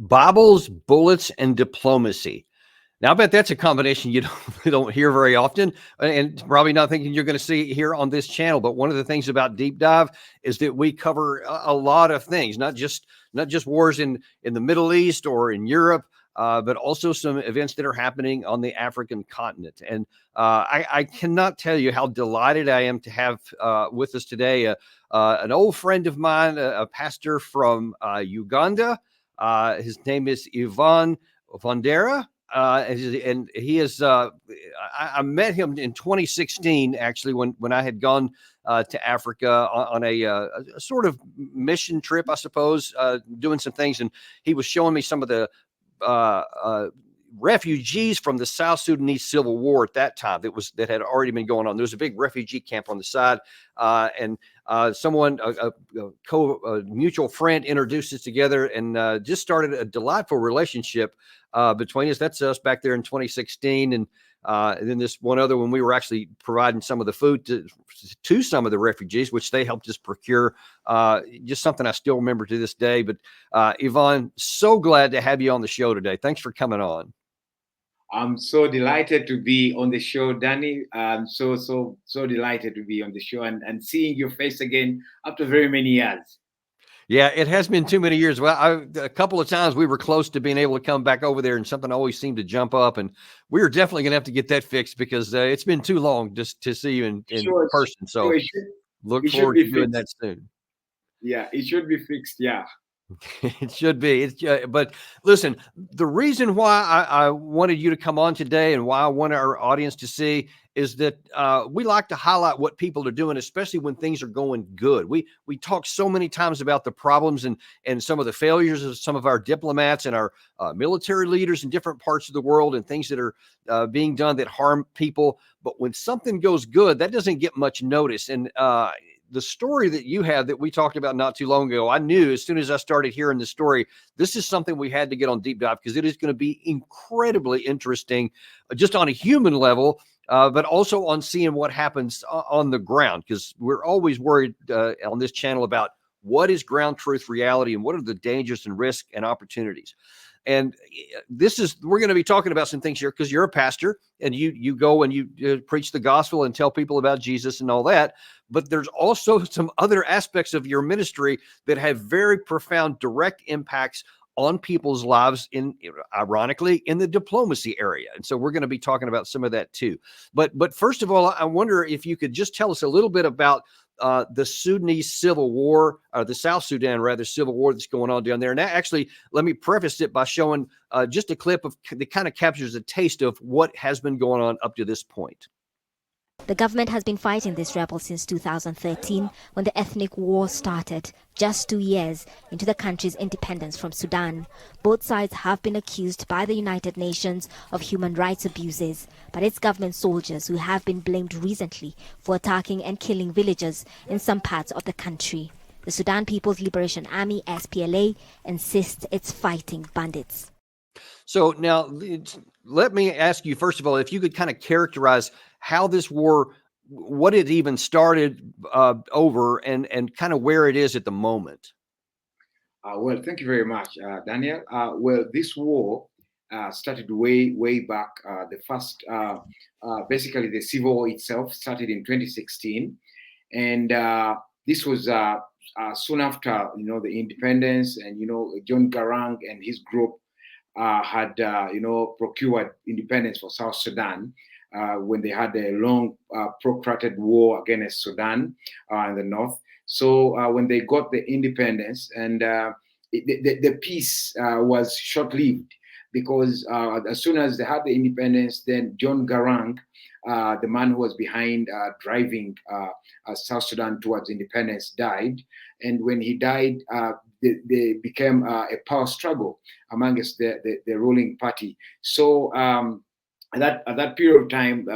Bibles, bullets, and diplomacy. Now, I bet that's a combination you don't hear very often, and probably not thinking you're going to see here on this channel. But one of the things about Deep Dive is that we cover a lot of things, not just wars in the Middle East or in Europe, but also some events that are happening on the African continent. And I cannot tell you how delighted I am to have with us today an old friend of mine, a pastor from Uganda. His name is Ivan Wandera. And he is, I met him in 2016, actually, when I had gone to Africa on a sort of mission trip, I suppose, doing some things. And he was showing me some of the refugees from the South Sudanese Civil War at that time that had already been going on. There was a big refugee camp on the side, and someone, a mutual friend, introduced us together, and just started a delightful relationship between us. That's us back there in 2016, and then this one other when we were actually providing some of the food to some of the refugees, which they helped us procure. Just something I still remember to this day. But Yvonne, so glad to have you on the show today. Thanks for coming on. I'm so delighted to be on the show, Danny. I'm so delighted to be on the show and seeing your face again after very many years. Yeah, it has been too many years. Well, a couple of times we were close to being able to come back over there, and something always seemed to jump up. And we are definitely going to have to get that fixed because it's been too long just to see you in person. So look forward to doing that soon. Yeah, it should be fixed. Yeah. It should be. But listen, the reason why I wanted you to come on today and why I want our audience to see is that we like to highlight what people are doing, especially when things are going good. We talk so many times about the problems and some of the failures of some of our diplomats and our military leaders in different parts of the world and things that are being done that harm people. But when something goes good, that doesn't get much notice. And the story that you had that we talked about not too long ago, I knew as soon as I started hearing the story, this is something we had to get on Deep Dive because it is going to be incredibly interesting just on a human level, but also on seeing what happens on the ground, because we're always worried on this channel about what is ground truth reality and what are the dangers and risks and opportunities. And we're going to be talking about some things here because you're a pastor and you go and you preach the gospel and tell people about Jesus and all that. But there's also some other aspects of your ministry that have very profound direct impacts on people's lives ironically, in the diplomacy area. And so we're going to be talking about some of that too. But first of all, I wonder if you could just tell us a little bit about the Sudanese Civil War, the South Sudan, rather, Civil War that's going on down there. And actually, let me preface it by showing just a clip that kind of captures a taste of what has been going on up to this point. The government has been fighting these rebels since 2013 when the ethnic war started, just 2 years into the country's independence from Sudan. Both sides have been accused by the United Nations of human rights abuses, but it's government soldiers who have been blamed recently for attacking and killing villagers in some parts of the country. The Sudan People's Liberation Army, SPLA, insists it's fighting bandits. So now let me ask you, first of all, if you could kind of characterize how this war, what it even started over and kind of where it is at the moment. Well, thank you very much, Daniel. Well, this war started way back. The first, basically the civil war itself started in 2016. And this was soon after, the independence, and, John Garang and his group had, procured independence for South Sudan. When they had a long, protracted war against Sudan in the north. So when they got the independence, and the peace was short-lived, because as soon as they had the independence, then John Garang, the man who was behind driving South Sudan towards independence, died. And when he died, they became a power struggle amongst the ruling party. So at that period of time,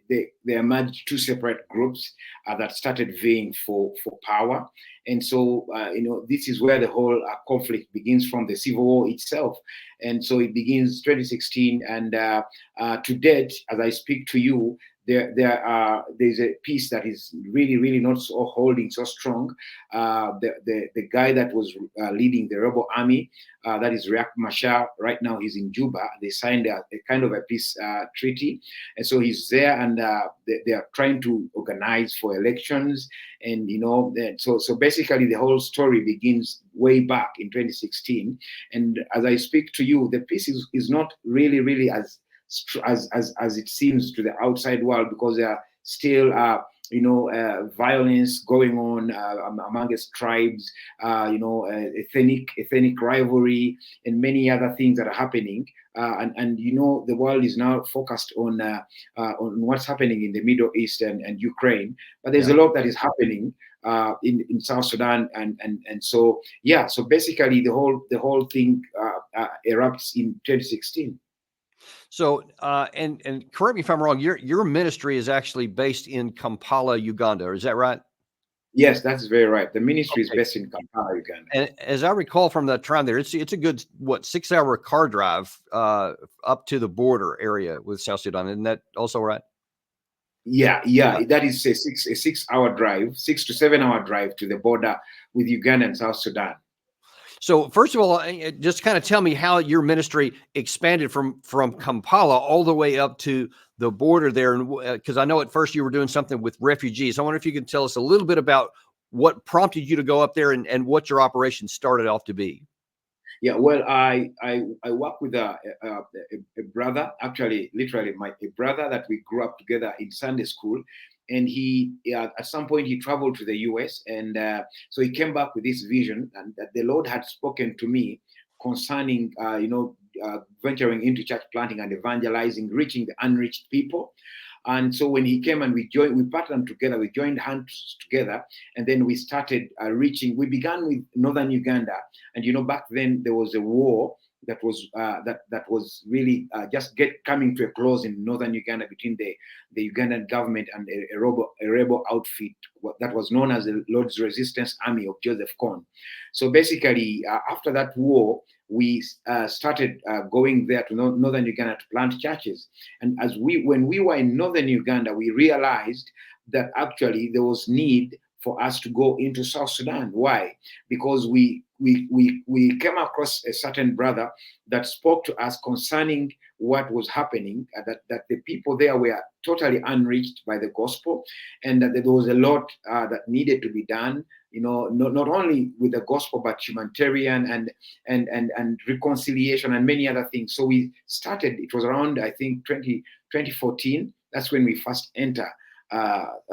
they emerged two separate groups that started vying for power. And so, this is where the whole conflict begins, from the civil war itself. And so it begins 2016. And to date, as I speak to you, there's a piece that is really not so holding so strong. The guy that was leading the rebel army, that is Riek Machar. Right now he's in Juba. They signed a kind of a peace treaty, and so he's there, and they are trying to organize for elections. And so basically the whole story begins way back in 2016. And as I speak to you, the peace is not really as it seems to the outside world, because there are still violence going on amongst tribes, ethnic rivalry, and many other things that are happening. And the world is now focused on what's happening in the Middle East and Ukraine. But there's a lot that is happening in South Sudan, and so basically the whole thing erupts in 2016. So, and correct me if I'm wrong, your ministry is actually based in Kampala, Uganda. Is that right? Yes, that's very right. The ministry is based in Kampala, Uganda. And as I recall from that time there, it's a good 6-hour car drive up to the border area with South Sudan. Isn't that also right? Yeah. That is a 6-hour drive, 6 to 7 hour drive to the border with Uganda and South Sudan. So first of all, just kind of tell me how your ministry expanded from Kampala all the way up to the border there. And because I know at first you were doing something with refugees. I wonder if you can tell us a little bit about what prompted you to go up there and what your operation started off to be. Yeah, well, I work with a brother, actually, literally a brother that we grew up together in Sunday school. And he, at some point, he traveled to the US. And so he came back with this vision, and that the Lord had spoken to me concerning, venturing into church planting and evangelizing, reaching the unreached people. And so when he came and we partnered together, we joined hands together, and then we started reaching. We began with northern Uganda, and back then there was a war that was really just coming to a close in northern Uganda between the Ugandan government and a rebel outfit that was known as the Lord's Resistance Army of Joseph Kony. So basically, after that war, we started going there to northern Uganda to plant churches. And when we were in northern Uganda, we realized that actually there was need for us to go into South Sudan. Why? Because we came across a certain brother that spoke to us concerning what was happening, that the people there were totally unreached by the gospel, and that there was a lot that needed to be done, not only with the gospel, but humanitarian and reconciliation and many other things. So we started, it was around, I think, 2014. That's when we first entered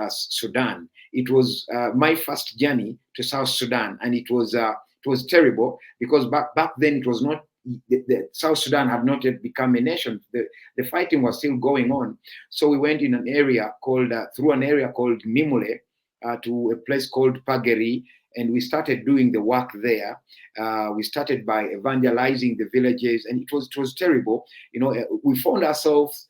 Sudan. It was my first journey to South Sudan, and it was terrible, because back then it was not, the South Sudan had not yet become a nation. The fighting was still going on. So we went in an area called Nimule to a place called Pageri, and we started doing the work there. We started by evangelizing the villages, and it was terrible. We found ourselves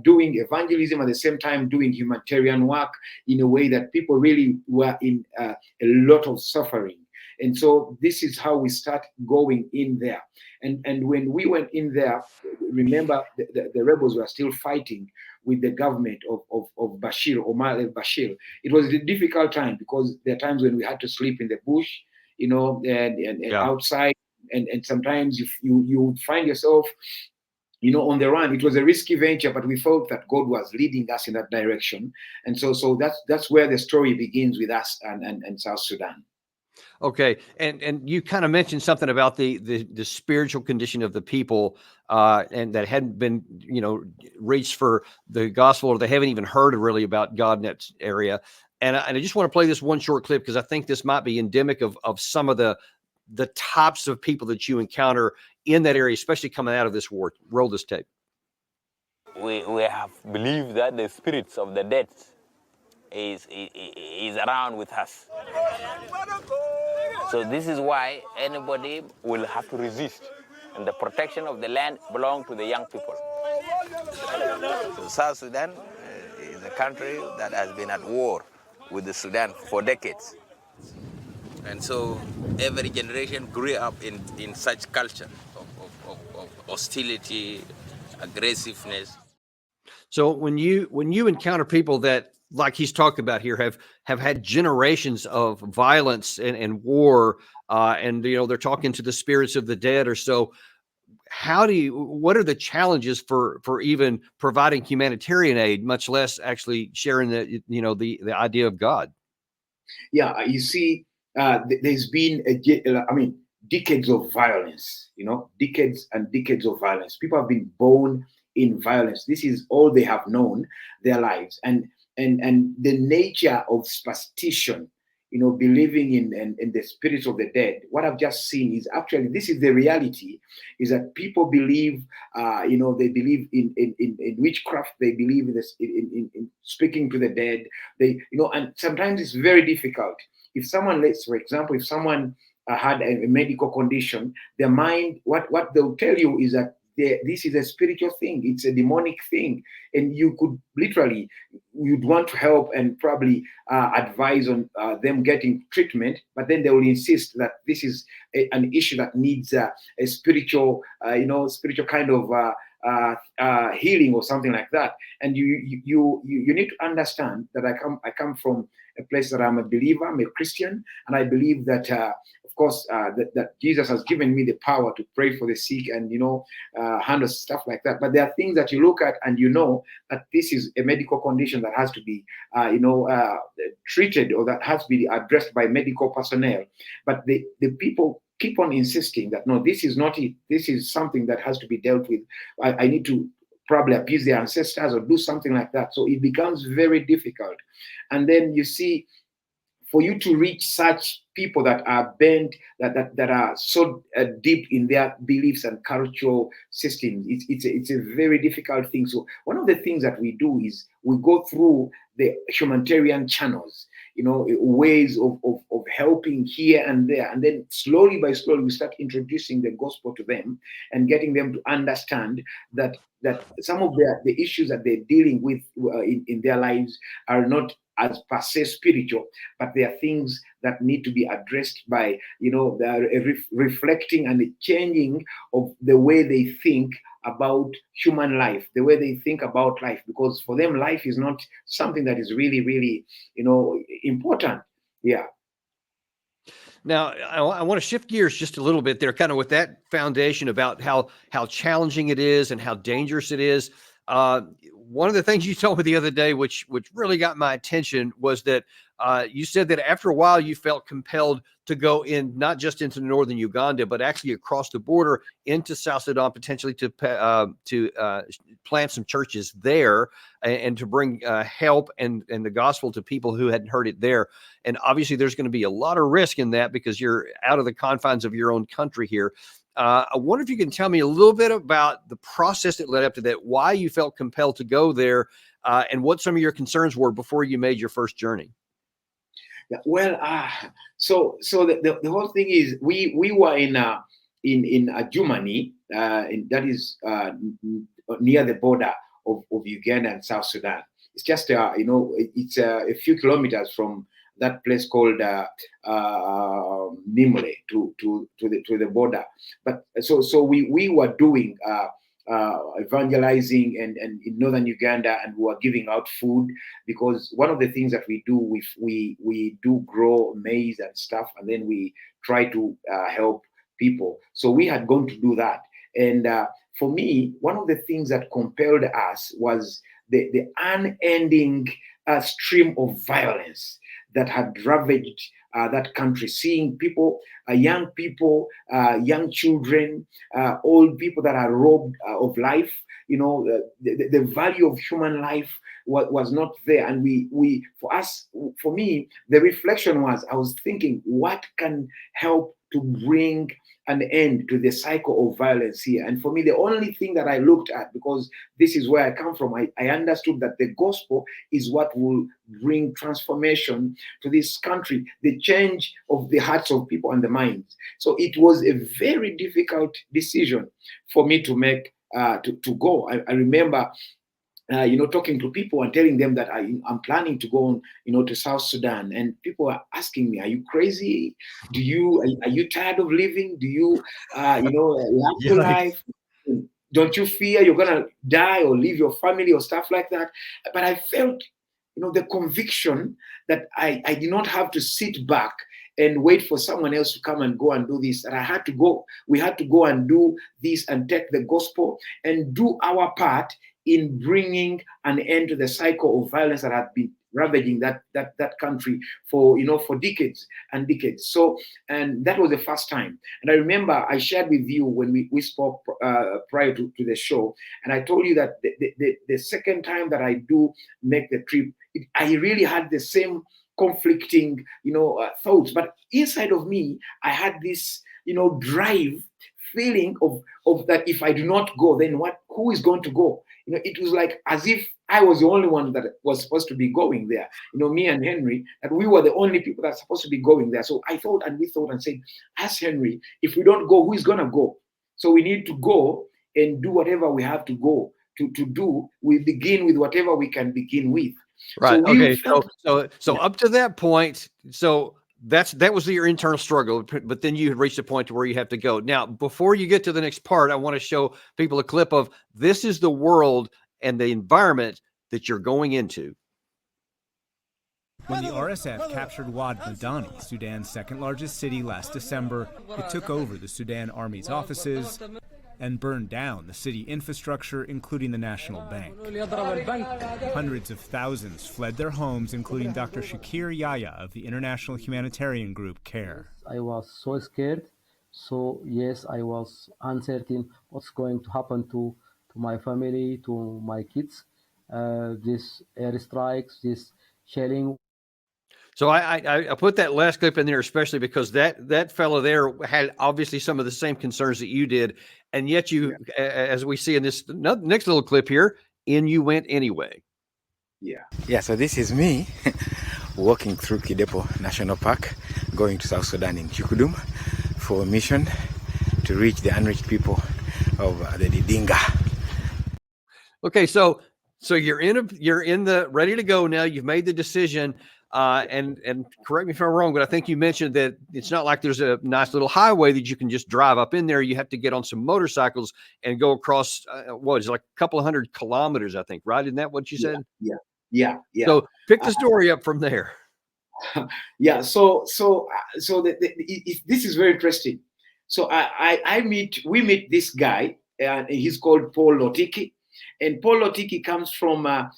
doing evangelism at the same time doing humanitarian work in a way that people really were in a lot of suffering. And so this is how we start going in there. And when we went in there, remember the rebels were still fighting with the government of Omar al-Bashir. It was a difficult time, because there are times when we had to sleep in the bush, and outside, and sometimes you find yourself on the run. It was a risky venture, but we felt that God was leading us in that direction. And so that's where the story begins with us and South Sudan. Okay, and you kind of mentioned something about the spiritual condition of the people, and that hadn't been reached for the gospel, or they haven't even heard really about God in that area. And I just want to play this one short clip, because I think this might be endemic of some of the types of people that you encounter in that area, especially coming out of this war. Roll this tape. We have believed that the spirits of the dead is around with us. So this is why anybody will have to resist. And the protection of the land belongs to the young people. So South Sudan is a country that has been at war with the Sudan for decades. And so every generation grew up in such culture of hostility, aggressiveness. So when you encounter people that, like he's talked about here, have had generations of violence and war, and they're talking to the spirits of the dead or so, what are the challenges for even providing humanitarian aid, much less actually sharing the idea of God? Yeah, you see, there's been decades of violence, decades and decades of violence. People have been born in violence. This is all they have known their lives. And the nature of superstition, believing in the spirits of the dead. What I've just seen is actually, this is the reality, is that people believe, they believe in witchcraft, they believe in this, in speaking to the dead. And sometimes it's very difficult. If someone, for example, if someone had a medical condition, their mind, what they'll tell you is that this is a spiritual thing, it's a demonic thing, and you could literally, you'd want to help and probably advise on them getting treatment, but then they will insist that this is an issue that needs a spiritual, spiritual kind of healing or something like that. And you need to understand that I come from a place that I'm a believer, I'm a Christian, and I believe that of course that Jesus has given me the power to pray for the sick and handle stuff like that. But there are things that you look at and that this is a medical condition that has to be treated, or that has to be addressed by medical personnel. But the people keep on insisting that no, this is not it. This is something that has to be dealt with. I need to probably appease their ancestors or do something like that. So it becomes very difficult. And then you see, for you to reach such people that are bent, that are so deep in their beliefs and cultural systems, it's a very difficult thing. So one of the things that we do is we go through the humanitarian channels, ways of helping here and there, and then slowly by slowly we start introducing the gospel to them and getting them to understand that some of the issues that they're dealing with in their lives are not as per se spiritual, but they are things that need to be addressed by the reflecting and the changing of the way they think about human life, the way they think about life, because for them life is not something that is really, really important. Yeah. Now, I want to shift gears just a little bit there, kind of with that foundation about how challenging it is and how dangerous it is. One of the things you told me the other day, which really got my attention, was that you said that after a while you felt compelled to go in, not just into northern Uganda, but actually across the border into South Sudan, potentially to plant some churches there and to bring help and the gospel to people who hadn't heard it there. And obviously there's going to be a lot of risk in that because you're out of the confines of your own country here. I wonder if you can tell me a little bit about the process that led up to that, why you felt compelled to go there, and what some of your concerns were before you made your first journey. Yeah, well, so the whole thing is we were in Germany, and that is near the border of Uganda and South Sudan. It's just it's a few kilometers from that place called Nimule to the border. But so we were doing evangelizing and in northern Uganda, and we were giving out food, because one of the things that we do, we do grow maize and stuff, and then we try to help people. So we had gone to do that, and for me, one of the things that compelled us was the unending stream of violence that had ravaged that country, seeing people, young people, young children, old people that are robbed of life. The value of human life was not there. And for me, the reflection was, I was thinking, what can help to bring an end to the cycle of violence here? And for me, the only thing that I looked at, because this is where I come from, I understood that the gospel is what will bring transformation to this country, the change of the hearts of people and the minds. So it was a very difficult decision for me to make, to go. I remember talking to people and telling them that I'm planning to go on, to South Sudan, and people are asking me, "Are you crazy? Are you tired of living? Do you, love your life?" don't you fear you're gonna die or leave your family or stuff like that? But I felt, the conviction that I did not have to sit back and wait for someone else to come and go and do this. That I had to go. We had to go and do this and take the gospel and do our part in bringing an end to the cycle of violence that had been ravaging that country for decades and decades. So, and that was the first time. And I remember I shared with you when we spoke prior to the show, and I told you that the second time that I do make the trip, I really had the same conflicting thoughts, but inside of me I had this drive, feeling of that if I do not go, then who is going to go? It was like as if I was the only one that was supposed to be going there. Me and Henry, that we were the only people that are supposed to be going there. So I thought, and we thought and said, ask Henry, if we don't go, who is gonna go? So we need to go and do whatever we have to go to do. We begin with whatever we can begin with. Right. So so up to that point, so that was your internal struggle, but then you reached a point to where you have to go. Now, before you get to the next part, I want to show people a clip of this is the world and the environment that you're going into. When the RSF captured Wad Madani, Sudan's second largest city, last December, it took over the Sudan Army's offices and burned down the city infrastructure, including the National Bank. Hundreds of thousands fled their homes, including Dr. Shakir Yahya of the international humanitarian group CARE. I was so scared. So yes, I was uncertain what's going to happen to my family, to my kids. This airstrikes, this shelling. So I put that last clip in there, especially because that fellow there had obviously some of the same concerns that you did. And yet you, as we see in this next little clip here, you went anyway. Yeah, so this is me walking through Kidepo National Park, going to South Sudan in Chukudum for a mission to reach the unreached people of the Didinga. Okay, so you're in the ready to go now. You've made the decision. And correct me if I'm wrong, but I think you mentioned that it's not like there's a nice little highway that you can just drive up in there. You have to get on some motorcycles and go across what is like a couple of 100 kilometers, I think, right? Isn't that what you said? Yeah. So pick the story up from there. Yeah. So this is very interesting. So we meet this guy, and he's called Paul Lotiki. And Paul Lotiki comes from a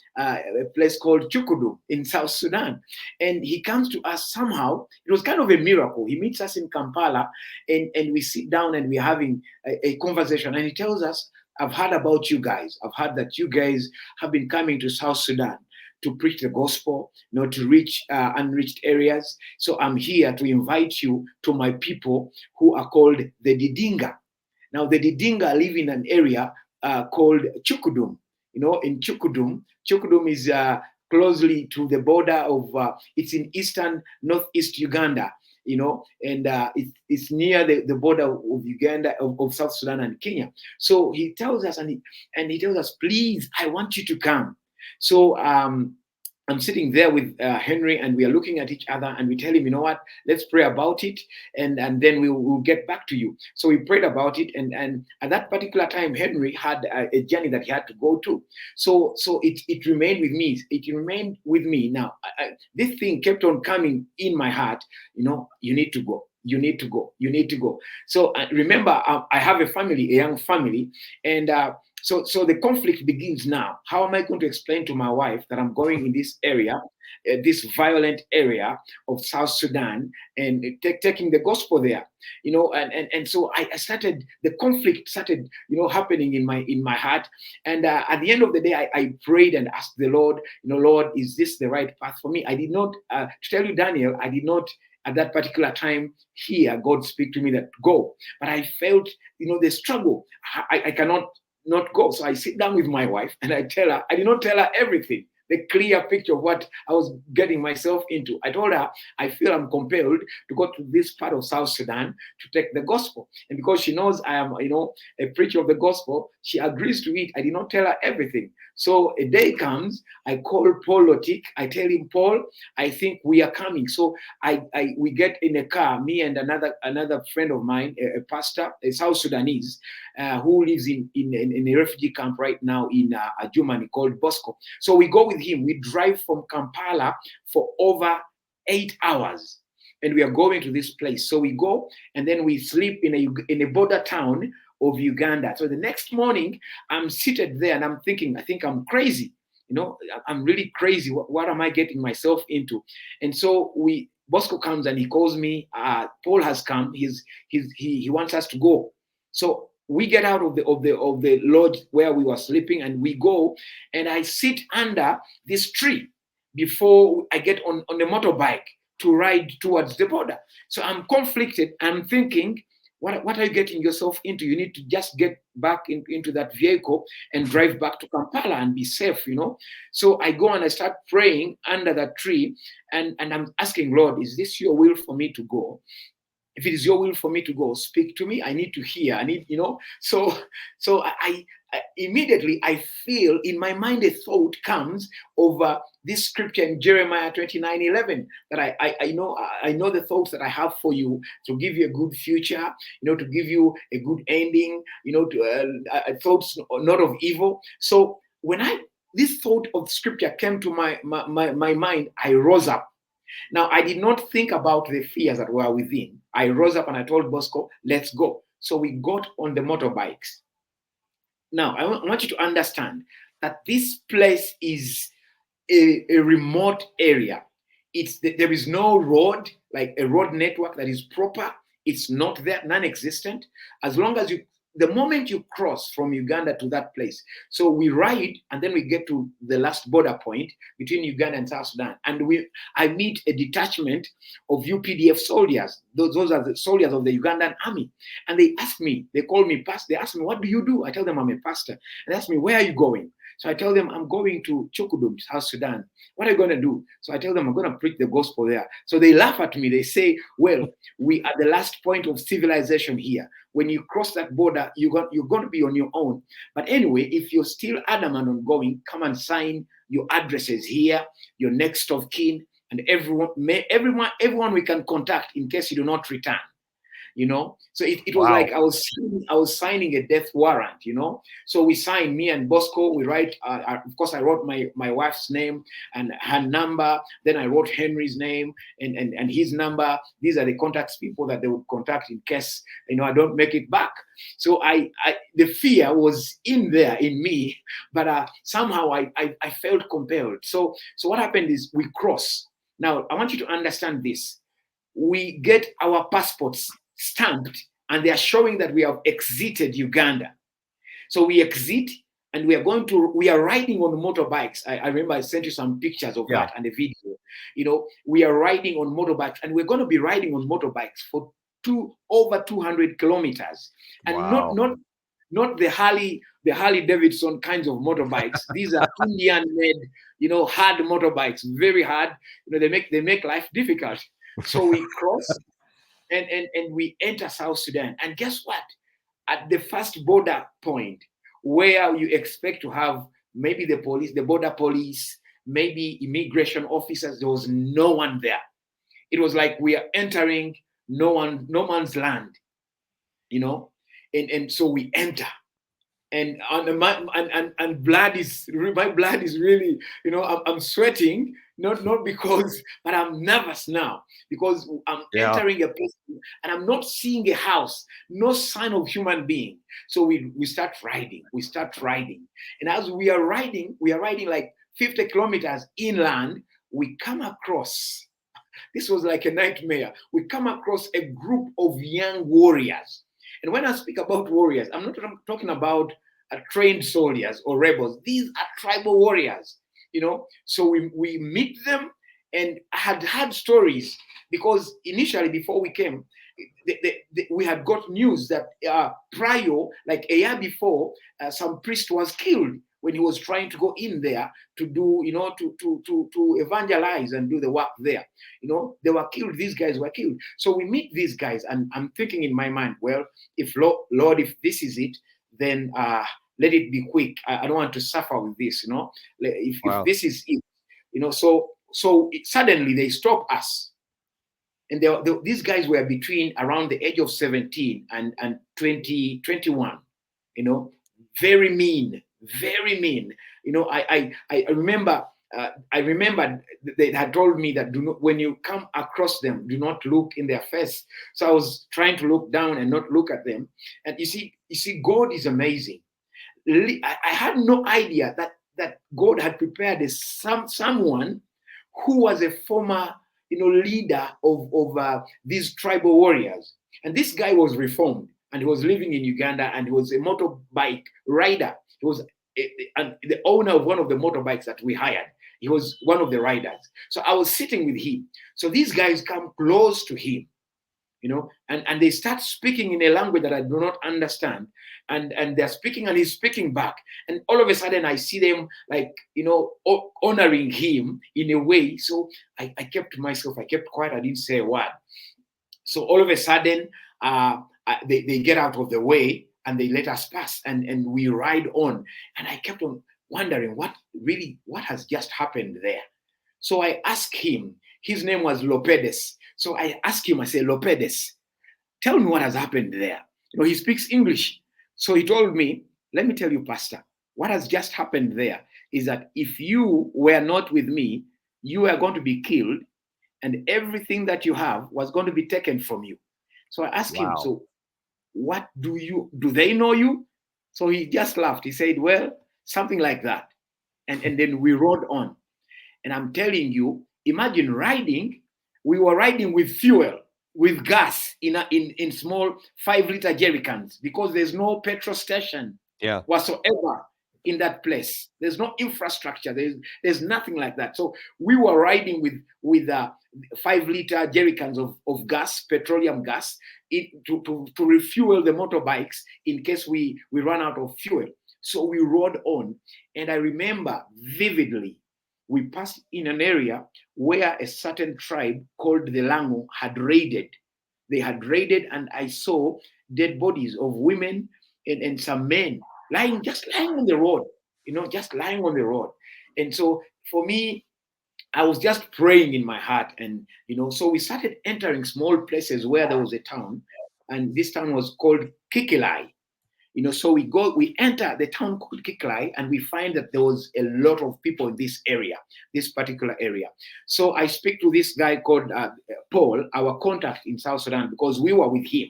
place called Chukudum in South Sudan. And he comes to us somehow. It was kind of a miracle. He meets us in Kampala, and we sit down and we're having a conversation. And he tells us, I've heard about you guys. I've heard that you guys have been coming to South Sudan to preach the gospel, to reach unreached areas. So I'm here to invite you to my people who are called the Didinga. Now, the Didinga live in an area called Chukudum. In Chukudum is closely to the border of, it's in northeast Uganda, and it's near the border of Uganda, of South Sudan and Kenya. So he tells us, and he tells us, please, I want you to come. So I'm sitting there with Henry, and we are looking at each other, and we tell him, you know what, let's pray about it, and then we'll get back to you. So we prayed about it, and at that particular time, Henry had a journey that he had to go to. So it remained with me. It remained with me. Now, this thing kept on coming in my heart. You need to go. You need to go. You need to go. So remember, I have a family, a young family, and so the conflict begins now. How am I going to explain to my wife that I'm going in this area, this violent area of South Sudan, and taking the gospel there? And so I started, the conflict started, happening in my heart. And at the end of the day, I prayed and asked the Lord, Lord, is this the right path for me? I did not, to tell you, Daniel, I did not at that particular time hear God speak to me that go. But I felt, the struggle. I cannot not go. So I sit down with my wife and I tell her, I did not tell her everything, the clear picture of what I was getting myself into. I told her, I feel I'm compelled to go to this part of South Sudan to take the gospel. And because she knows I am, a preacher of the gospel, she agrees to it. I did not tell her everything. So a day comes, I call Paul Lotik. I tell him, Paul, I think we are coming. So we get in a car, me and another friend of mine, a pastor, a South Sudanese, who lives in a refugee camp right now in Germany called Bosco. So we go with him. We drive from Kampala for over 8 hours. And we are going to this place. So we go and then we sleep in a border town of Uganda. So the next morning, I'm seated there and I'm thinking, I think I'm crazy. You know, I'm really crazy. What am I getting myself into? And so Bosco comes and he calls me. Paul has come. He wants us to go. So we get out of the lodge where we were sleeping and we go. And I sit under this tree before I get on the motorbike to ride towards the border. So I'm conflicted. I'm thinking, what are you getting yourself into? You need to just get back into that vehicle and drive back to Kampala and be safe, you know? So I go and I start praying under that tree and I'm asking, Lord, is this your will for me to go? If it is your will for me to go, speak to me. I need to hear. I need, you know. So I immediately I feel in my mind a thought comes over this scripture in Jeremiah 29:11 that I know the thoughts that I have for you to give you a good future, you know, to give you a good ending, you know, to thoughts not of evil. So when this thought of scripture came to my mind, I rose up. Now, I did not think about the fears that were within. I rose up and I told Bosco, let's go. So we got on the motorbikes. Now, I want you to understand that this place is a remote area. There is no road, like a road network that is proper. It's not there, non-existent. As long as the moment you cross from Uganda to that place, so we ride and then we get to the last border point between Uganda and South Sudan, and I meet a detachment of UPDF soldiers. Those are the soldiers of the Ugandan army, and they call me pastor. They ask me, what do you do? I tell them I'm a pastor. And they ask me, where are you going? So I tell them I'm going to Chukudum, South Sudan. What are you going to do? So I tell them I'm going to preach the gospel there. So they laugh at me. They say, well, we are the last point of civilization here. When you cross that border, you're going to be on your own. But anyway, if you're still adamant on going, come and sign your addresses here, your next of kin, and everyone we can contact in case you do not return. You know, so it was like I was signing a death warrant, you know. So we signed, me and Bosco, we write, of course I wrote my wife's name and her number, then I wrote Henry's name and his number. These are the contacts, people that they would contact in case, you know, I don't make it back. So the fear was in me, but somehow I felt compelled. So what happened is we cross. Now I want you to understand this. We get our passports stamped and they are showing that we have exited Uganda. So we exit and we are riding on motorbikes. I remember I sent you some pictures of that and a video. You know, we are riding on motorbikes and we're going to be riding on motorbikes for over 200 kilometers. And not the Harley Davidson kinds of motorbikes. These are Indian made, you know, hard motorbikes, very hard. You know, they make life difficult. So we cross and we enter South Sudan. And guess what? At the first border point, where you expect to have maybe the police, the border police, maybe immigration officers, there was no one there. It was like we are entering no man's land, you know. And so we enter. And my blood is really, you know, I'm sweating, not because, but I'm nervous now because I'm entering a place and I'm not seeing a house, no sign of human being. So we start riding, and as we are riding like 50 kilometers inland. We come across, this was like a nightmare. We come across a group of young warriors. And when I speak about warriors, I'm not talking about trained soldiers or rebels. These are tribal warriors, you know. So we meet them, and I had stories because initially, before we came, we had got news that prior, like a year before, some priest was killed when he was trying to go in there to do, you know, to evangelize and do the work there. You know, they were killed. These guys were killed. So we meet these guys, and I'm thinking in my mind, well, if Lord, if this is it, then let it be quick. I don't want to suffer with this, you know. If this is it, you know, suddenly they stop us. And these guys were between around the age of 17 and 20, 21, you know, very mean, very mean. You know, I remember they had told me that when you come across them, do not look in their face. So I was trying to look down and not look at them. And you see, God is amazing. I had no idea that God had prepared someone who was a former, you know, leader of these tribal warriors. And this guy was reformed, and he was living in Uganda, and he was a motorbike rider. He was the owner of one of the motorbikes that we hired. He was one of the riders. So I was sitting with him. So these guys come close to him, you know, and they start speaking in a language that I do not understand. And they're speaking, and he's speaking back. And all of a sudden I see them, like, you know, honoring him in a way. So I kept to myself, I kept quiet, I didn't say a word. So all of a sudden, they get out of the way, and they let us pass, and we ride on. And I kept on wondering what has just happened there. So I asked him, his name was Lopedes. So I asked him, I said, Lopedes, tell me what has happened there. You know, he speaks English. So he told me, let me tell you, Pastor, what has just happened there is that if you were not with me, you are going to be killed, and everything that you have was going to be taken from you. So I asked him, so what do they know you? So he just laughed. He said, well, something like that. And then we rode on. And I'm telling you, imagine riding. We were riding with fuel, with gas in small 5-liter jerry cans, because there's no petrol station whatsoever in that place. There's no infrastructure. There's nothing like that. So we were riding with 5-liter jerry cans of gas, petroleum gas, to refuel the motorbikes in case we run out of fuel. So we rode on, and I remember vividly, we passed in an area where a certain tribe called the Lango had raided. They had raided, and I saw dead bodies of women and some men just lying on the road, you know, just lying on the road. And so for me, I was just praying in my heart, and, you know, so we started entering small places where there was a town, and this town was called Kikilai. You know, so we enter the town called Kikilai, and we find that there was a lot of people in this area, this particular area. So I speak to this guy called Paul, our contact in South Sudan, because we were with him.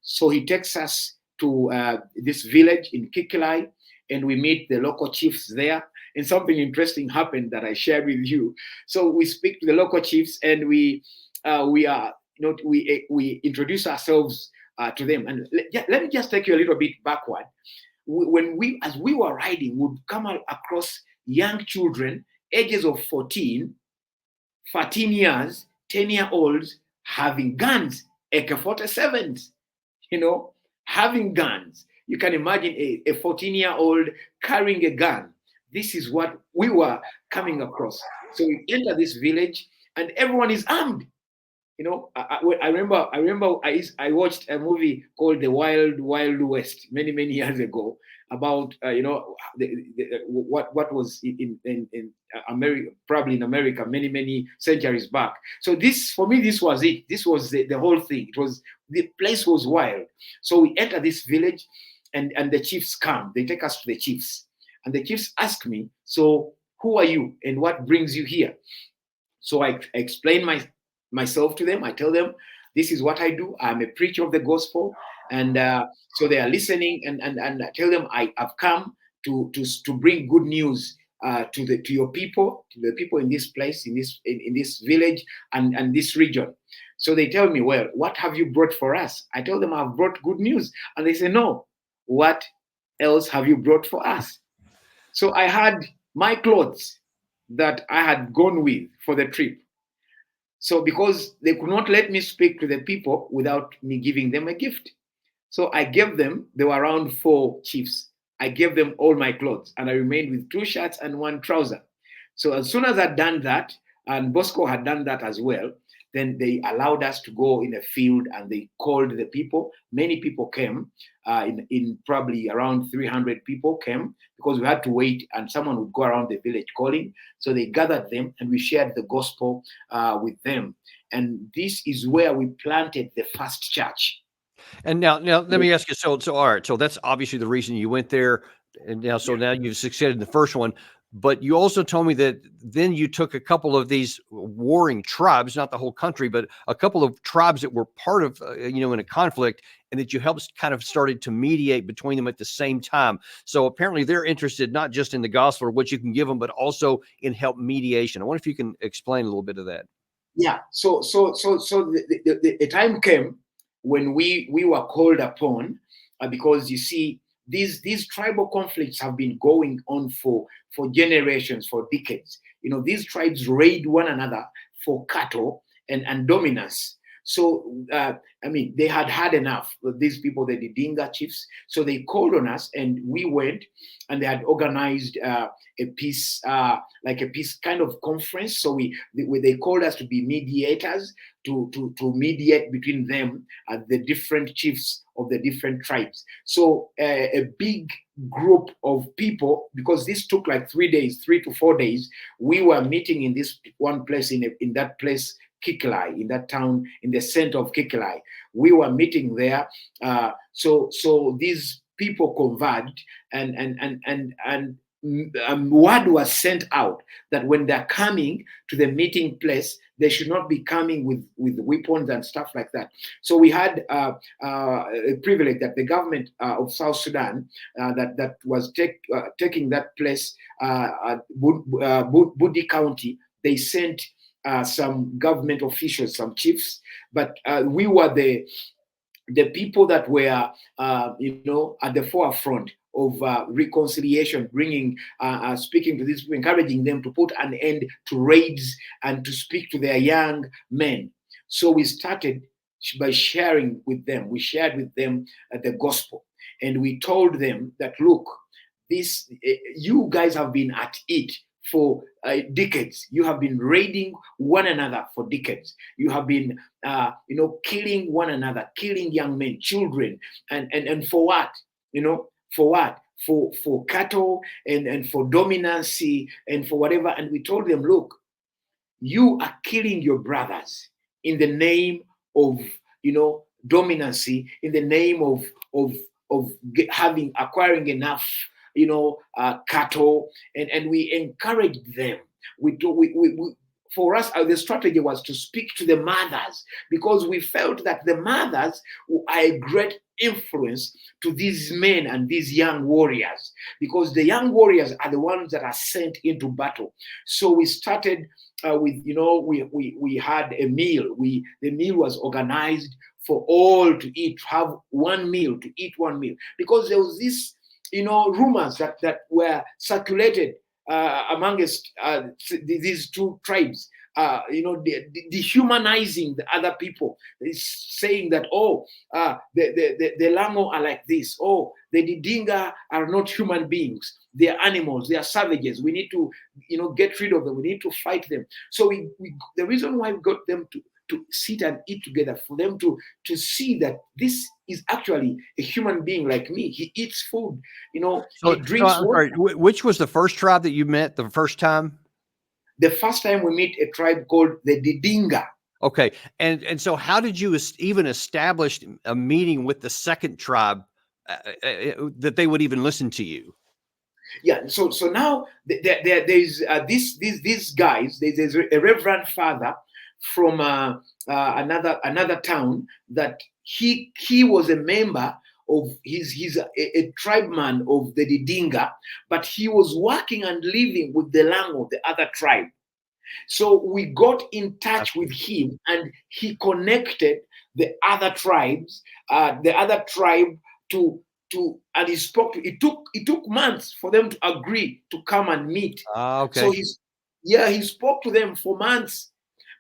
So he takes us to this village in Kikilai, and we meet the local chiefs there. And something interesting happened that I shared with you. So we speak to the local chiefs, and we introduce ourselves to them. And let me just take you a little bit backward. As we were riding, we'd come across young children, ages of 14 years, 10-year-olds, having guns, AK-47s, you know, having guns. You can imagine a 14-year-old carrying a gun. This is what we were coming across. So we enter this village, and everyone is armed. You know, I remember I watched a movie called The Wild Wild West many years ago about you know, what was in America, probably in America many centuries back. So this, for me, this was it. This was the whole thing. The place was wild. So we enter this village, and the chiefs come. They take us to the chiefs, and the chiefs ask me, so who are you and what brings you here? So I explain myself to them. I tell them, this is what I do. I'm a preacher of the gospel. And so they are listening, and I tell them I've come to bring good news to your people, to the people in this place, in this village and this region. So they tell me, well, what have you brought for us? I tell them I've brought good news. And they say, no, what else have you brought for us? So I had my clothes that I had gone with for the trip. So because they could not let me speak to the people without me giving them a gift. So I gave them, there were around 4 chiefs. I gave them all my clothes, and I remained with 2 shirts and 1 trouser. So as soon as I'd done that, and Bosco had done that as well, then they allowed us to go in a field and they called the people. Many people came, in probably around 300 people came, because we had to wait and someone would go around the village calling. So they gathered them and we shared the gospel with them. And this is where we planted the first church. And now let me ask you. So all right. So that's obviously the reason you went there, and now now you've succeeded in the first one. But you also told me that then you took a couple of these warring tribes, not the whole country, but a couple of tribes that were part of in a conflict, and that you helped kind of started to mediate between them at the same time. So apparently they're interested not just in the gospel or what you can give them, but also in help mediation. I wonder if you can explain a little bit of that. Yeah. So the time came when we were called upon, because you see, these tribal conflicts have been going on for generations, for decades. These tribes raid one another for cattle and dominance. So they had enough. These people, the Didinga chiefs, so they called on us, and we went, and they had organized a peace, like a peace kind of conference. So they called us to be mediators, to mediate between them, the different chiefs of the different tribes. So a big group of people, because this took like 3 days, 3 to 4 days, we were meeting in this one place, in that place, Kikilai, in that town, in the center of Kikilai. We were meeting there. So these people converged, and word was sent out that when they're coming to the meeting place, they should not be coming with weapons and stuff like that. So we had a privilege that the government of South Sudan, that was taking that place, Budi County, they sent some government officials, some chiefs, but we were the people that were at the forefront of reconciliation, bringing, speaking to these people, encouraging them to put an end to raids and to speak to their young men. So we started by sharing with them. We shared with them the gospel, and we told them that, look, you guys have been at it for decades. You have been raiding one another for decades. You have been, killing one another, killing young men, children, and for what? For what? For cattle and for dominancy and for whatever. And we told them, look, you are killing your brothers in the name of, dominancy, in the name of acquiring enough cattle, and we encouraged them. For us, the strategy was to speak to the mothers, because we felt that the mothers are a great influence to these men and these young warriors, because the young warriors are the ones that are sent into battle. So we started with, we had a meal. The meal was organized for all to eat, have one meal, to eat one meal, because there was this rumors that were circulated amongst these two tribes, dehumanizing the other people, saying that, the Lango are like this, the Didinga are not human beings, they are animals, they are savages, we need to get rid of them, we need to fight them. So the reason why we got them to sit and eat together, for them to see that this is actually a human being like me. He eats food, he drinks water. Which was the first tribe that you met the first time? The first time we meet a tribe called the Didinga. Okay. And so how did you even establish a meeting with the second tribe that they would even listen to you? Yeah, so now there's these guys. There's a reverend father from another town that he was a member of, he's a tribeman of the Didinga, but he was working and living with the Lango, the other tribe. So we got in touch with him, and he connected the other tribes, the other tribe to and he spoke to, it took months for them to agree to come and meet. Okay. So he spoke to them for months,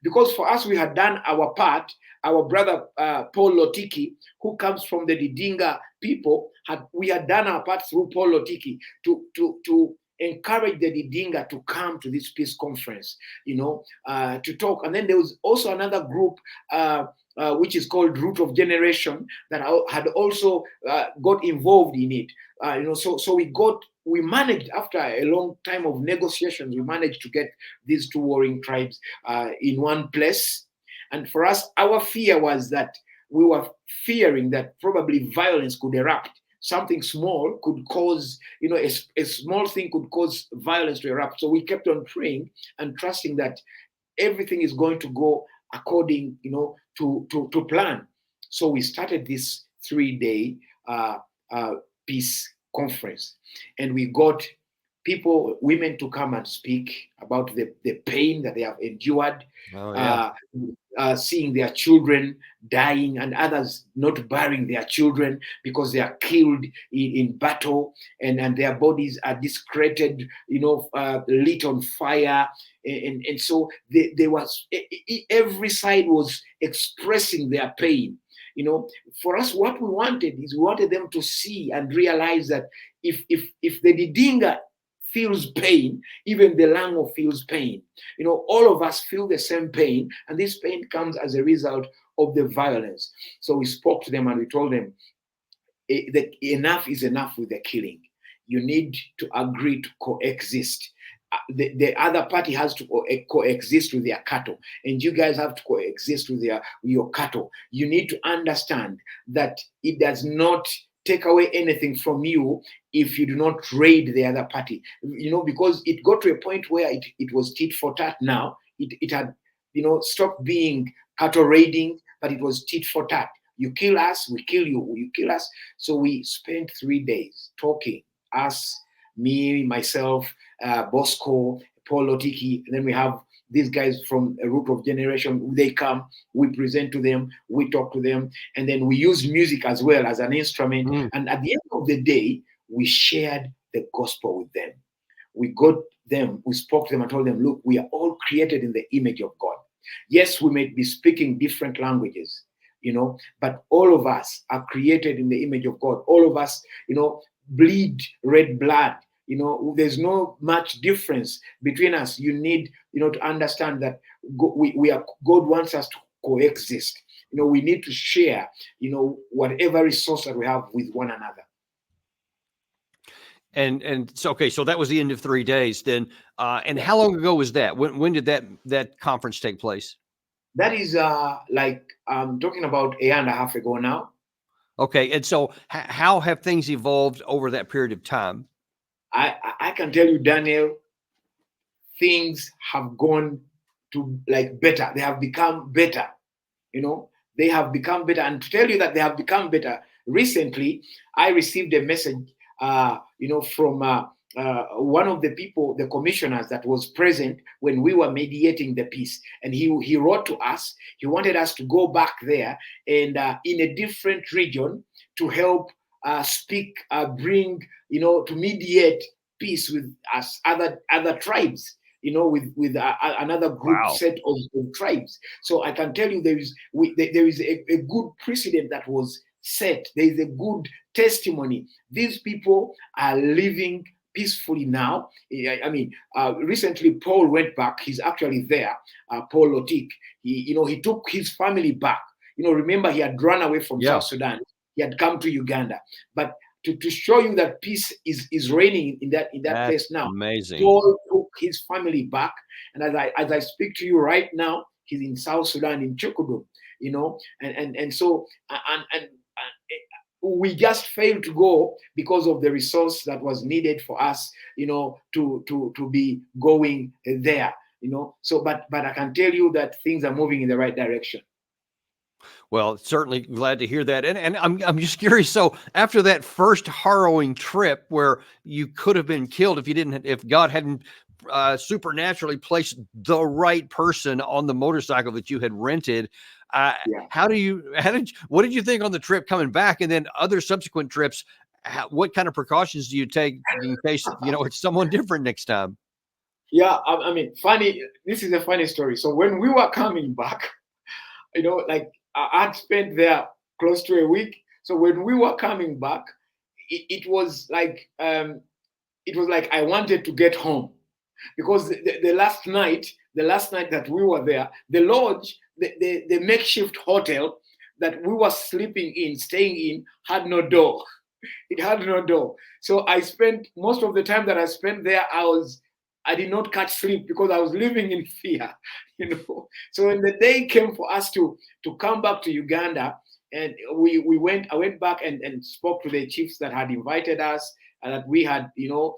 because for us, we had done our part. Our brother Paul Lotiki, who comes from the Didinga people, we had done our part through Paul Lotiki to encouraged the Didinga to come to this peace conference, to talk. And then there was also another group which is called Root of Generation that had also got involved in it. So we managed, after a long time of negotiations, we managed to get these two warring tribes in one place. And for us, our fear was that we were fearing that probably violence could erupt. Something small could cause, a small thing could cause violence to erupt. So we kept on praying and trusting that everything is going to go according, to plan. So we started this 3-day peace conference, and we got women to come and speak about the pain that they have endured, seeing their children dying, and others not burying their children because they are killed in battle, and their bodies are discredited, lit on fire. And so there was, every side was expressing their pain. For us, what we wanted them to see and realize that if the Didinga feels pain, even the Lango feels pain. All of us feel the same pain, and this pain comes as a result of the violence. So we spoke to them and we told them that enough is enough with the killing. You need to agree to coexist. The other party has to coexist with their cattle, and you guys have to coexist with your cattle. You need to understand that it does not take away anything from you if you do not raid the other party, because it got to a point where it was tit for tat. Now it had stopped being cattle raiding, but it was tit for tat. You kill us, we kill you. You kill us. So we spent 3 days talking, us, me, myself, Bosco, Paul Lotiki, and then we have these guys from a Root of Generation. They come, we present to them, we talk to them, and then we use music as well as an instrument. And at the end of the day, we shared the gospel with them. We got them, we spoke to them and told them, look, we are all created in the image of God. Yes, we may be speaking different languages, but all of us are created in the image of God. All of us, bleed red blood. There's no much difference between us. You need, to understand that God wants us to coexist. We need to share, whatever resource that we have with one another. And so, okay, so that was the end of 3 days then. And how long ago was that? When did that conference take place? That is I'm talking about a year and a half ago now. Okay, and so how have things evolved over that period of time? I can tell you, Daniel, things have gone to better. They have become better. They have become better. And to tell you that they have become better, recently I received a message, from one of the people, the commissioners that was present when we were mediating the peace. And he wrote to us. He wanted us to go back there and in a different region to help bring, to mediate peace with us, other tribes, with another group set of tribes. So I can tell you there is a good precedent that was set. There is a good testimony. These people are living peacefully now. Recently Paul went back. He's actually there. Paul Lotik. He took his family back. Remember, he had run away from South Sudan. He had come to Uganda. But to show you that peace is reigning in that place now. Amazing. Paul took his family back, and as I speak to you right now, he's in South Sudan, in Chukudum. And so we just failed to go because of the resource that was needed for us, to be going there. So but I can tell you that things are moving in the right direction. Well, certainly glad to hear that. And I'm just curious. So after that first harrowing trip where you could have been killed if God hadn't supernaturally placed the right person on the motorcycle that you had rented, what did you think on the trip coming back? And then other subsequent trips, what kind of precautions do you take in case, it's someone different next time? Yeah. Funny. This is a funny story. So when we were coming back, I'd spent there close to a week. So when we were coming back, it was like it was like I wanted to get home, because the last night that we were there, the lodge, the makeshift hotel that we were staying in, had no door. It had no door. So I spent most of the time that I spent there, I did not catch sleep because I was living in fear, you know. So when the day came for us to come back to Uganda, and I went back and spoke to the chiefs that had invited us and that we had, you know,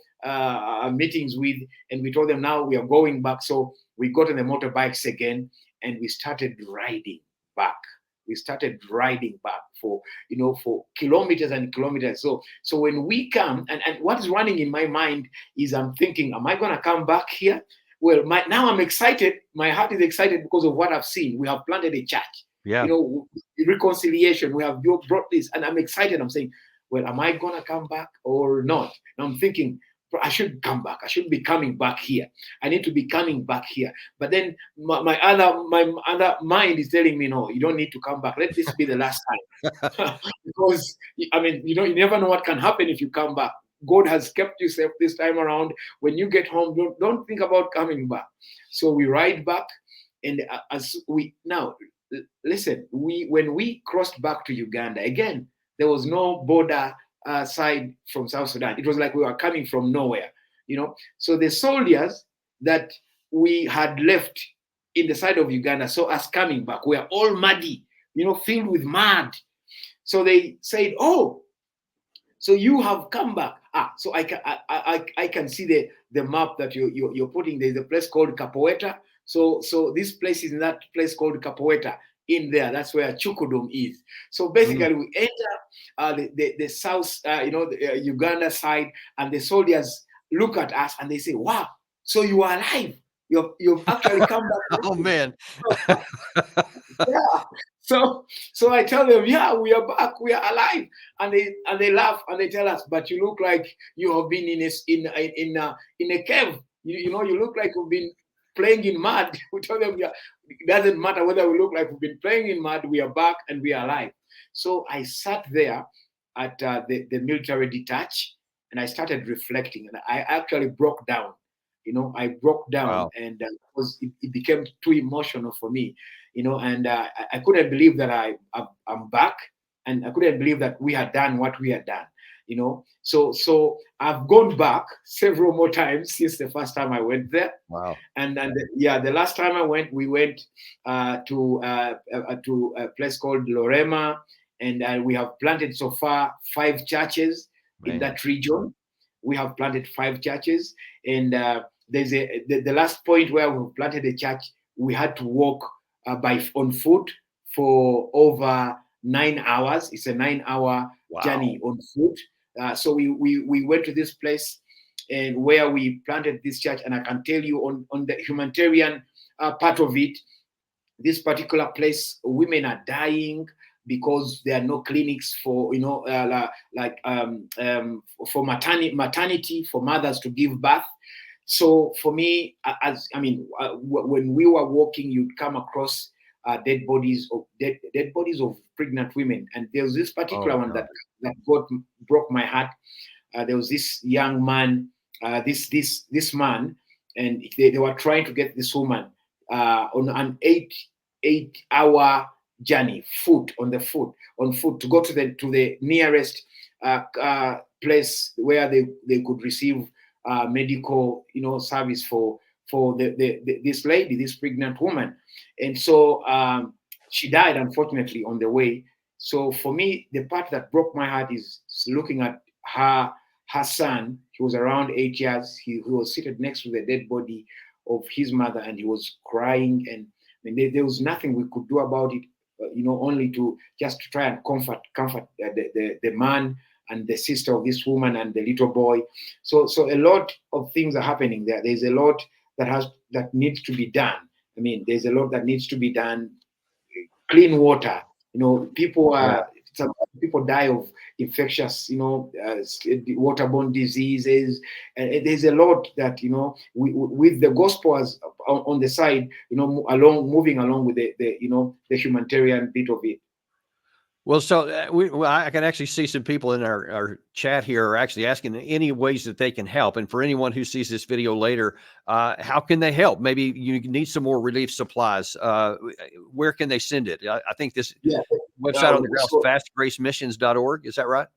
meetings with, and we told them now we are going back. So we got on the motorbikes again and we started riding back. We started riding back for, you know, for kilometers and kilometers. So when we come, and what is running in my mind is I'm thinking, am I going to come back here? Well, now I'm excited. My heart is excited because of what I've seen. We have planted a church. Yeah. You know, reconciliation. We have brought this, and I'm excited. I'm saying, well, am I going to come back or not? And I'm thinking, I should come back. I shouldn't be coming back here. I need to be coming back here. But then my other mind is telling me, no, you don't need to come back. Let this be the last time. Because, I mean, you know, you never know what can happen if you come back. God has kept you safe this time around. When you get home, don't think about coming back. So we ride back. And listen, when we crossed back to Uganda, again, there was no border side from South Sudan. It was like we were coming from nowhere, you know. So the soldiers that we had left in the side of Uganda saw us coming back. We are all muddy, you know, filled with mud. So they said, "Oh, so you have come back." So I can see the map that you're putting. There's a place called Capoeira. So this place is in that place called Capoeira. In there, that's where Chukudum is. So basically, we enter the south, the Uganda side, and the soldiers look at us and they say, "Wow, so you are alive? You've actually come back." Oh man. Yeah. So I tell them, "Yeah, we are back. We are alive." And they laugh and they tell us, "But you look like you have been in a cave. You know, you look like you've been playing in mud." We tell them, "Yeah, it doesn't matter whether we look like we've been playing in mud. We are back and we are alive." So I sat there at the military detach and I started reflecting, and I actually broke down. You know, I broke down. Wow. And because it became too emotional for me, you know, and I couldn't believe that I'm back, and I couldn't believe that we had done what we had done, you know. So I've gone back several more times since the first time I went there. Wow. And the last time I went, we went to a place called Lorema, and we have planted so far 5 churches in that region. We have planted 5 churches, and there's the last point where we planted a church. We had to walk on foot for over 9 hours. It's a 9-hour journey on foot. So we went to this place and where we planted this church, and I can tell you on the humanitarian part of it, this particular place, women are dying because there are no clinics for, you know, for maternity for mothers to give birth. So for me, when we were walking, you'd come across dead bodies of pregnant women, and there was this particular one that broke my heart. There was this young man, this man, and they were trying to get this woman on an 8-hour journey, on foot to go to the nearest place where they could receive medical, you know, service for this lady, this pregnant woman. And so she died, unfortunately, on the way. So for me, the part that broke my heart is looking at her son. He was around 8 years. He was seated next to the dead body of his mother, and he was crying. And I mean, there was nothing we could do about it, you know, only to try and comfort the man and the sister of this woman and the little boy. So a lot of things are happening there. There's a lot that needs to be done. I mean, there's a lot that needs to be done. Clean water. You know, people die of infectious, you know, waterborne diseases. And there's a lot that, you know, with the gospel on the side, you know, moving along with the you know, the humanitarian bit of it. Well, so I can actually see some people in our chat here are actually asking any ways that they can help. And for anyone who sees this video later, how can they help? Maybe you need some more relief supplies. Where can they send it? I think this website on the ground is vastgracemissions.org. Is that right?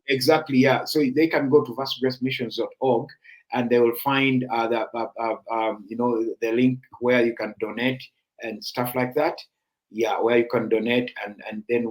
Exactly, yeah. So they can go to vastgracemissions.org and they will find the link where you can donate and stuff like that. Yeah, where you can donate, and then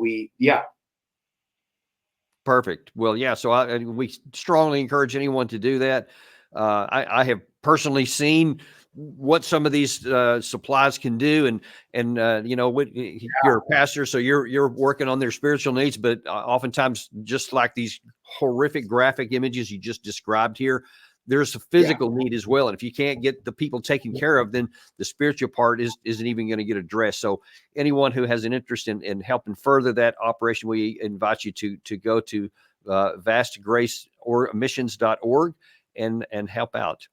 Perfect. Well, yeah. So we strongly encourage anyone to do that. I have personally seen what some of these supplies can do, and you're a pastor, so you're working on their spiritual needs, but oftentimes, just like these horrific graphic images you just described here, there's a physical need as well. And if you can't get the people taken care of, then the spiritual part isn't even going to get addressed. So anyone who has an interest in helping further that operation, we invite you to go to vastgracemissions.org and help out.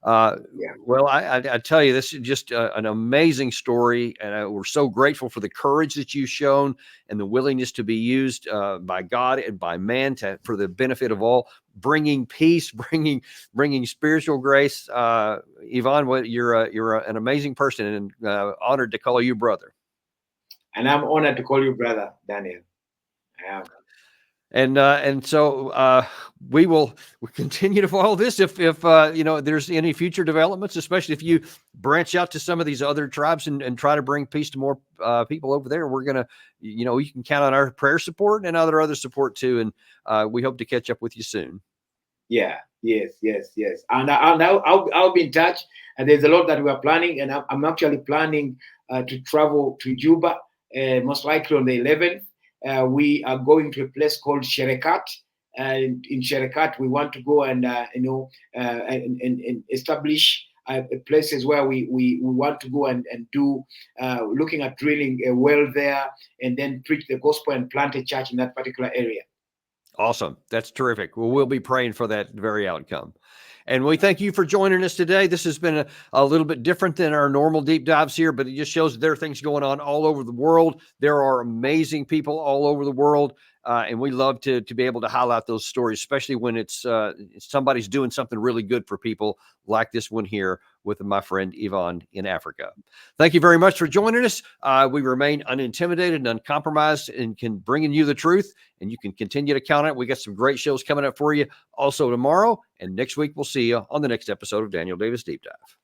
Well, I tell you, this is just an amazing story, and we're so grateful for the courage that you've shown and the willingness to be used by God and by man for the benefit of all, bringing peace, bringing spiritual grace. Yvonne, you're an amazing person, and honored to call you brother. And I'm honored to call you brother, Daniel. I am. And so we'll continue to follow this if there's any future developments, especially if you branch out to some of these other tribes and try to bring peace to more people over there. We're gonna, you can count on our prayer support and other support too. And we hope to catch up with you soon. Yeah. Yes. And I'll be in touch. And there's a lot that we are planning, and I'm actually planning to travel to Juba, most likely on the 11th. We are going to a place called Sherekat, and in Sherekat we want to go and establish places where we want to go and do looking at drilling a well there, and then preach the gospel and plant a church in that particular area. Awesome. That's terrific. Well, we'll be praying for that very outcome. And we thank you for joining us today. This has been a little bit different than our normal deep dives here, but it just shows there are things going on all over the world. There are amazing people all over the world. And we love to be able to highlight those stories, especially when it's somebody's doing something really good for people like this one here with my friend Yvonne in Africa. Thank you very much for joining us. We remain unintimidated and uncompromised and can bring you the truth, and you can continue to count on it. We got some great shows coming up for you also tomorrow, and next week we'll see you on the next episode of Daniel Davis Deep Dive.